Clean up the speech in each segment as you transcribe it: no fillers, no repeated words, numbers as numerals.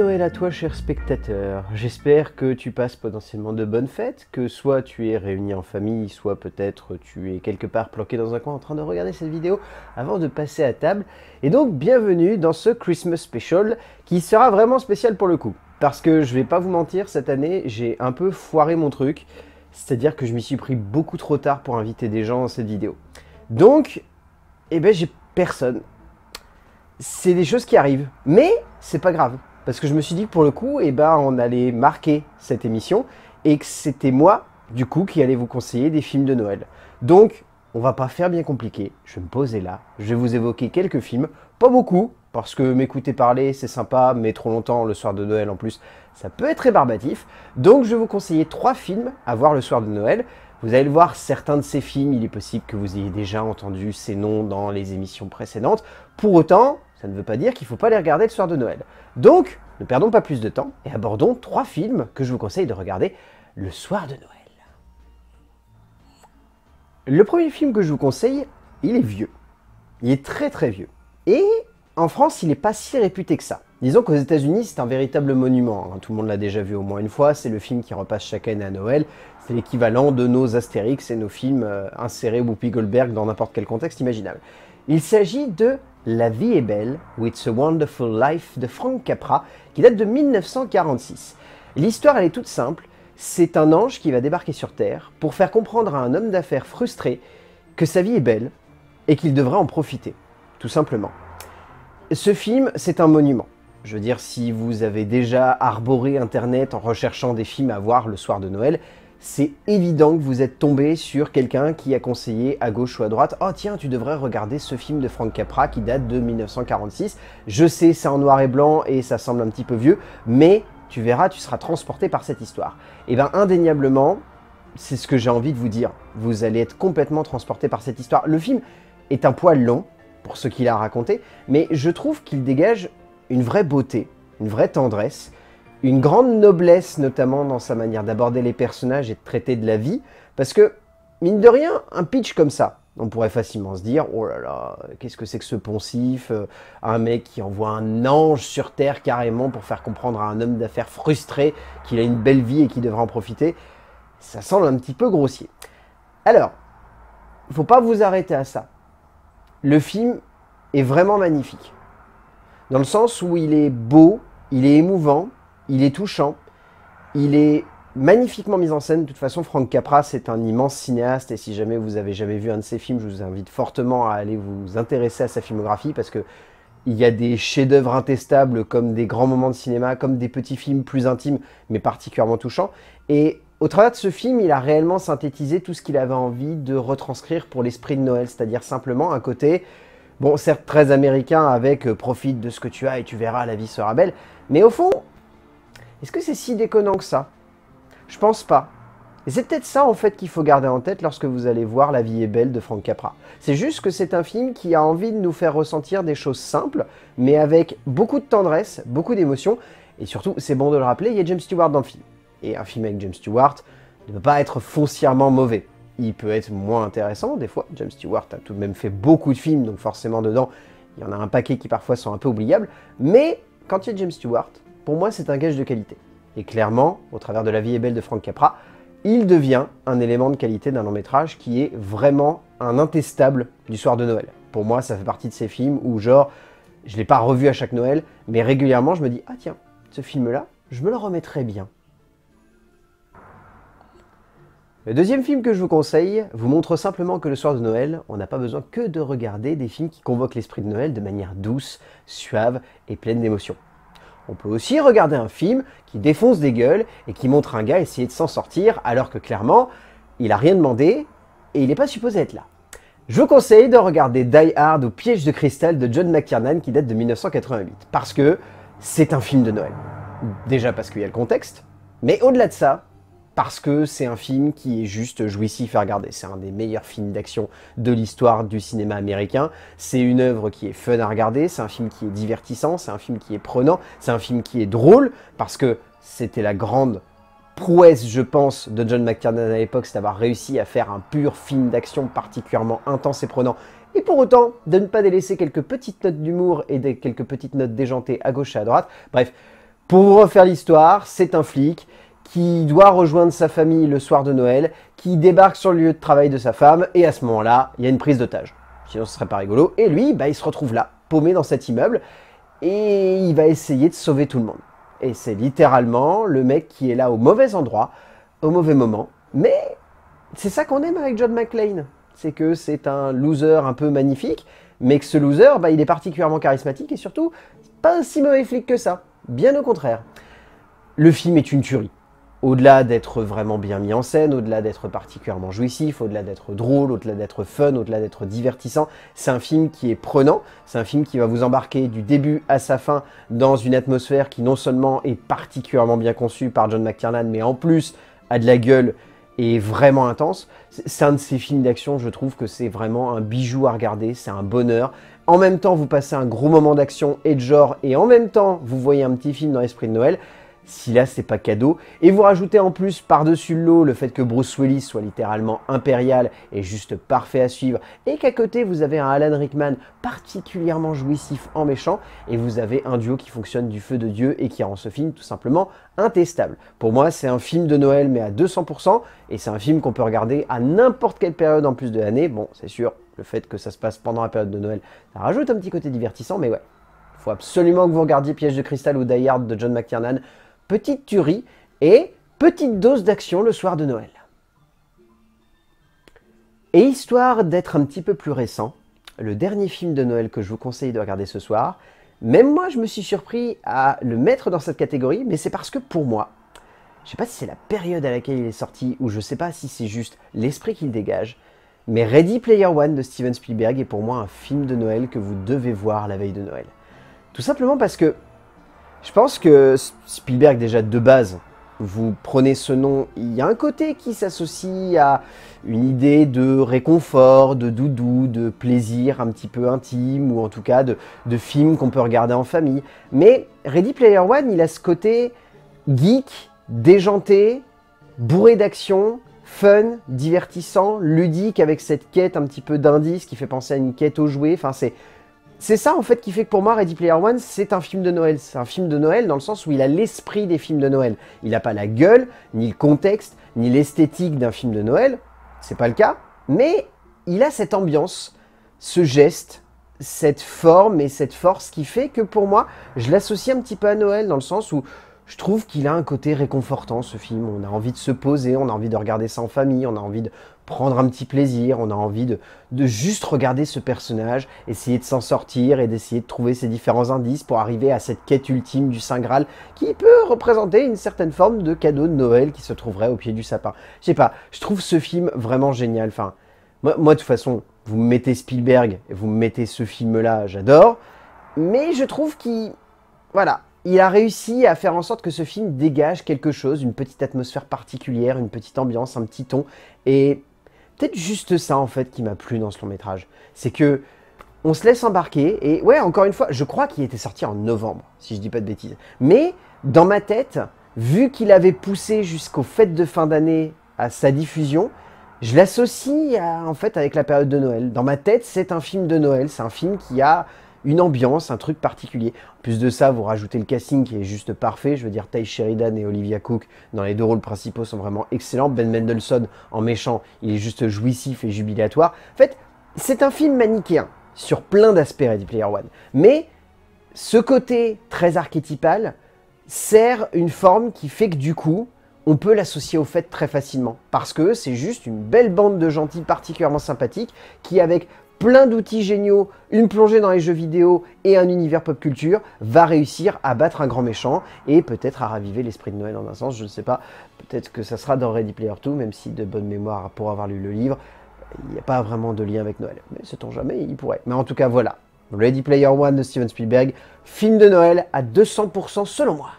Noël à toi, cher spectateur. J'espère que tu passes potentiellement de bonnes fêtes, que soit tu es réuni en famille, soit peut-être tu es quelque part planqué dans un coin en train de regarder cette vidéo avant de passer à table. Et donc, bienvenue dans ce Christmas Special qui sera vraiment spécial pour le coup. Parce que je vais pas vous mentir, cette année, j'ai un peu foiré mon truc. C'est-à-dire que je m'y suis pris beaucoup trop tard pour inviter des gens dans cette vidéo. Donc, eh ben, j'ai personne. C'est des choses qui arrivent, mais c'est pas grave. Parce que je me suis dit que pour le coup, eh ben, on allait marquer cette émission et que c'était moi, du coup, qui allait vous conseiller des films de Noël. Donc, on va pas faire bien compliqué. Je vais me poser là, je vais vous évoquer quelques films, pas beaucoup, parce que m'écouter parler, c'est sympa, mais trop longtemps, le soir de Noël en plus, ça peut être rébarbatif. Donc, je vais vous conseiller 3 films à voir le soir de Noël. Vous allez le voir, certains de ces films, il est possible que vous ayez déjà entendu ces noms dans les émissions précédentes. Pour autant, ça ne veut pas dire qu'il ne faut pas les regarder le soir de Noël. Donc, ne perdons pas plus de temps et abordons 3 films que je vous conseille de regarder le soir de Noël. Le premier film que je vous conseille, il est vieux. Il est très très vieux. Et en France, il n'est pas si réputé que ça. Disons qu'aux États-Unis, c'est un véritable monument. Tout le monde l'a déjà vu au moins une fois. C'est le film qui repasse chaque année à Noël. C'est l'équivalent de nos Astérix et nos films insérés Whoopi Goldberg dans n'importe quel contexte imaginable. Il s'agit de La vie est belle, ou It's a Wonderful Life de Frank Capra, qui date de 1946. L'histoire, elle est toute simple. C'est un ange qui va débarquer sur Terre pour faire comprendre à un homme d'affaires frustré que sa vie est belle et qu'il devrait en profiter, tout simplement. Ce film, c'est un monument. Je veux dire, si vous avez déjà arboré Internet en recherchant des films à voir le soir de Noël, c'est évident que vous êtes tombé sur quelqu'un qui a conseillé à gauche ou à droite « Oh tiens, tu devrais regarder ce film de Frank Capra qui date de 1946. Je sais, c'est en noir et blanc et ça semble un petit peu vieux, mais tu verras, tu seras transporté par cette histoire. » Et bien, indéniablement, c'est ce que j'ai envie de vous dire. Vous allez être complètement transporté par cette histoire. Le film est un poil long, pour ce qu'il a raconté, mais je trouve qu'il dégage une vraie beauté, une vraie tendresse, une grande noblesse notamment dans sa manière d'aborder les personnages et de traiter de la vie, parce que, mine de rien, un pitch comme ça, on pourrait facilement se dire « Oh là là, qu'est-ce que c'est que ce poncif un mec qui envoie un ange sur Terre carrément pour faire comprendre à un homme d'affaires frustré qu'il a une belle vie et qu'il devrait en profiter », ça semble un petit peu grossier. Alors, il ne faut pas vous arrêter à ça. Le film est vraiment magnifique, dans le sens où il est beau, il est émouvant, il est touchant, il est magnifiquement mis en scène. De toute façon, Frank Capra, c'est un immense cinéaste, et si jamais vous avez jamais vu un de ses films, je vous invite fortement à aller vous intéresser à sa filmographie, parce que il y a des chefs-d'œuvre intestables, comme des grands moments de cinéma, comme des petits films plus intimes, mais particulièrement touchants. Et au travers de ce film, il a réellement synthétisé tout ce qu'il avait envie de retranscrire pour l'esprit de Noël, c'est-à-dire simplement un côté, bon, certes très américain, avec profite de ce que tu as et tu verras, la vie sera belle, mais au fond, est-ce que c'est si déconnant que ça? Je pense pas. Et c'est peut-être ça en fait qu'il faut garder en tête lorsque vous allez voir La vie est belle de Frank Capra. C'est juste que c'est un film qui a envie de nous faire ressentir des choses simples, mais avec beaucoup de tendresse, beaucoup d'émotion, et surtout, c'est bon de le rappeler, il y a James Stewart dans le film. Et un film avec James Stewart ne peut pas être foncièrement mauvais. Il peut être moins intéressant, des fois. James Stewart a tout de même fait beaucoup de films, donc forcément dedans, il y en a un paquet qui parfois sont un peu oubliables. Mais quand il y a James Stewart, pour moi c'est un gage de qualité. Et clairement, au travers de La vie est belle de Frank Capra, il devient un élément de qualité d'un long métrage qui est vraiment un intestable du soir de Noël. Pour moi, ça fait partie de ces films où genre, je ne l'ai pas revu à chaque Noël, mais régulièrement je me dis « Ah tiens, ce film-là, je me le remettrai bien ». Le deuxième film que je vous conseille vous montre simplement que le soir de Noël, on n'a pas besoin que de regarder des films qui convoquent l'esprit de Noël de manière douce, suave et pleine d'émotion. On peut aussi regarder un film qui défonce des gueules et qui montre un gars essayer de s'en sortir alors que clairement, il n'a rien demandé et il n'est pas supposé être là. Je vous conseille de regarder Die Hard ou Piège de cristal de John McTiernan qui date de 1988 parce que c'est un film de Noël. Déjà parce qu'il y a le contexte, mais au-delà de ça, parce que c'est un film qui est juste jouissif à regarder. C'est un des meilleurs films d'action de l'histoire du cinéma américain. C'est une œuvre qui est fun à regarder, c'est un film qui est divertissant, c'est un film qui est prenant, c'est un film qui est drôle, parce que c'était la grande prouesse, je pense, de John McTiernan à l'époque, c'est d'avoir réussi à faire un pur film d'action particulièrement intense et prenant, et pour autant de ne pas délaisser quelques petites notes d'humour et quelques petites notes déjantées à gauche et à droite. Bref, Pour vous refaire l'histoire, c'est un flic qui doit rejoindre sa famille le soir de Noël, qui débarque sur le lieu de travail de sa femme, et à ce moment-là, il y a une prise d'otage. Sinon, ce serait pas rigolo. Et lui, il se retrouve là, paumé dans cet immeuble, et il va essayer de sauver tout le monde. Et c'est littéralement le mec qui est là au mauvais endroit, au mauvais moment. Mais c'est ça qu'on aime avec John McClane. C'est que c'est un loser un peu magnifique, mais que ce loser, il est particulièrement charismatique et surtout, pas un si mauvais flic que ça. Bien au contraire. Le film est une tuerie. Au-delà d'être vraiment bien mis en scène, au-delà d'être particulièrement jouissif, au-delà d'être drôle, au-delà d'être fun, au-delà d'être divertissant, c'est un film qui est prenant, c'est un film qui va vous embarquer du début à sa fin dans une atmosphère qui non seulement est particulièrement bien conçue par John McTiernan, mais en plus a de la gueule et est vraiment intense. C'est un de ces films d'action, je trouve que c'est vraiment un bijou à regarder, c'est un bonheur. En même temps, vous passez un gros moment d'action et de genre, et en même temps, vous voyez un petit film dans l'esprit de Noël. Si là, c'est pas cadeau. Et vous rajoutez en plus par-dessus le lot le fait que Bruce Willis soit littéralement impérial et juste parfait à suivre. Et qu'à côté, vous avez un Alan Rickman particulièrement jouissif en méchant. Et vous avez un duo qui fonctionne du feu de Dieu et qui rend ce film tout simplement intestable. Pour moi, c'est un film de Noël, mais à 200%. Et c'est un film qu'on peut regarder à n'importe quelle période en plus de l'année. Bon, c'est sûr, le fait que ça se passe pendant la période de Noël, ça rajoute un petit côté divertissant. Mais ouais, il faut absolument que vous regardiez Piège de cristal ou Die Hard de John McTiernan. Petite tuerie et petite dose d'action le soir de Noël. Et histoire d'être un petit peu plus récent, le dernier film de Noël que je vous conseille de regarder ce soir, même moi je me suis surpris à le mettre dans cette catégorie, mais c'est parce que pour moi, je ne sais pas si c'est la période à laquelle il est sorti, ou je ne sais pas si c'est juste l'esprit qu'il dégage, mais Ready Player One de Steven Spielberg est pour moi un film de Noël que vous devez voir la veille de Noël. Tout simplement parce que je pense que Spielberg, déjà de base, vous prenez ce nom, il y a un côté qui s'associe à une idée de réconfort, de doudou, de plaisir un petit peu intime, ou en tout cas de film qu'on peut regarder en famille. Mais Ready Player One, il a ce côté geek, déjanté, bourré d'action, fun, divertissant, ludique, avec cette quête un petit peu d'indice qui fait penser à une quête aux jouets. Enfin, c'est ça en fait qui fait que pour moi Ready Player One c'est un film de Noël. C'est un film de Noël dans le sens où il a l'esprit des films de Noël. Il n'a pas la gueule, ni le contexte, ni l'esthétique d'un film de Noël. C'est pas le cas. Mais il a cette ambiance, ce geste, cette forme et cette force qui fait que pour moi je l'associe un petit peu à Noël dans le sens où je trouve qu'il a un côté réconfortant ce film. On a envie de se poser, on a envie de regarder ça en famille, on a envie de prendre un petit plaisir, on a envie de juste regarder ce personnage, essayer de s'en sortir et d'essayer de trouver ces différents indices pour arriver à cette quête ultime du Saint Graal qui peut représenter une certaine forme de cadeau de Noël qui se trouverait au pied du sapin. Je sais pas, je trouve ce film vraiment génial. Enfin, moi de toute façon, vous me mettez Spielberg et vous me mettez ce film-là, j'adore, mais je trouve qu'il... Voilà. Il a réussi à faire en sorte que ce film dégage quelque chose, une petite atmosphère particulière, une petite ambiance, un petit ton. Et peut-être juste ça, en fait, qui m'a plu dans ce long-métrage. C'est que on se laisse embarquer. Et ouais, encore une fois, je crois qu'il était sorti en novembre, si je dis pas de bêtises. Mais dans ma tête, vu qu'il avait poussé jusqu'aux fêtes de fin d'année à sa diffusion, je l'associe en fait avec la période de Noël. Dans ma tête, c'est un film de Noël. C'est un film qui a une ambiance, un truc particulier. En plus de ça, vous rajoutez le casting qui est juste parfait. Je veux dire, Ty Sheridan et Olivia Cooke dans les deux rôles principaux sont vraiment excellents. Ben Mendelsohn en méchant, il est juste jouissif et jubilatoire. En fait, c'est un film manichéen sur plein d'aspects Ready Player One. Mais ce côté très archétypal sert une forme qui fait que du coup, on peut l'associer aux fêtes très facilement. Parce que c'est juste une belle bande de gentils particulièrement sympathiques qui, avec plein d'outils géniaux, une plongée dans les jeux vidéo et un univers pop culture, va réussir à battre un grand méchant et peut-être à raviver l'esprit de Noël en un sens, je ne sais pas. Peut-être que ça sera dans Ready Player 2, même si de bonne mémoire, pour avoir lu le livre, il n'y a pas vraiment de lien avec Noël. Mais sait-on jamais, il pourrait. Mais en tout cas, voilà. Ready Player One de Steven Spielberg, film de Noël à 200% selon moi.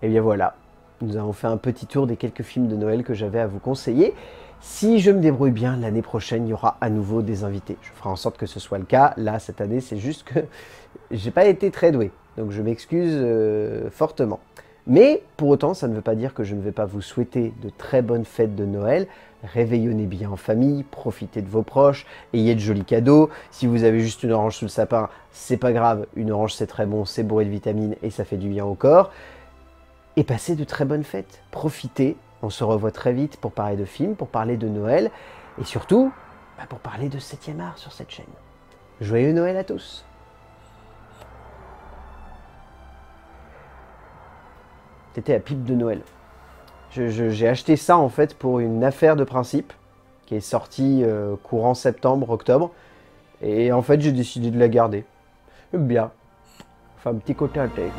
Et bien voilà, nous avons fait un petit tour des quelques films de Noël que j'avais à vous conseiller. Si je me débrouille bien, l'année prochaine, il y aura à nouveau des invités. Je ferai en sorte que ce soit le cas. Là, cette année, c'est juste que j'ai pas été très doué. Donc je m'excuse fortement. Mais pour autant, ça ne veut pas dire que je ne vais pas vous souhaiter de très bonnes fêtes de Noël. réveillonnez bien en famille, profitez de vos proches, ayez de jolis cadeaux. Si vous avez juste une orange sous le sapin, c'est pas grave, une orange c'est très bon, c'est bourré de vitamines et ça fait du bien au corps. Et passez de très bonnes fêtes, profitez, on se revoit très vite pour parler de films, pour parler de Noël, et surtout, pour parler de 7e art sur cette chaîne. Joyeux Noël à tous! C'était la pipe de Noël. J'ai acheté ça en fait pour une affaire de principe qui est sortie courant septembre, octobre. Et en fait j'ai décidé de la garder. Bien. Enfin un petit côté intègre.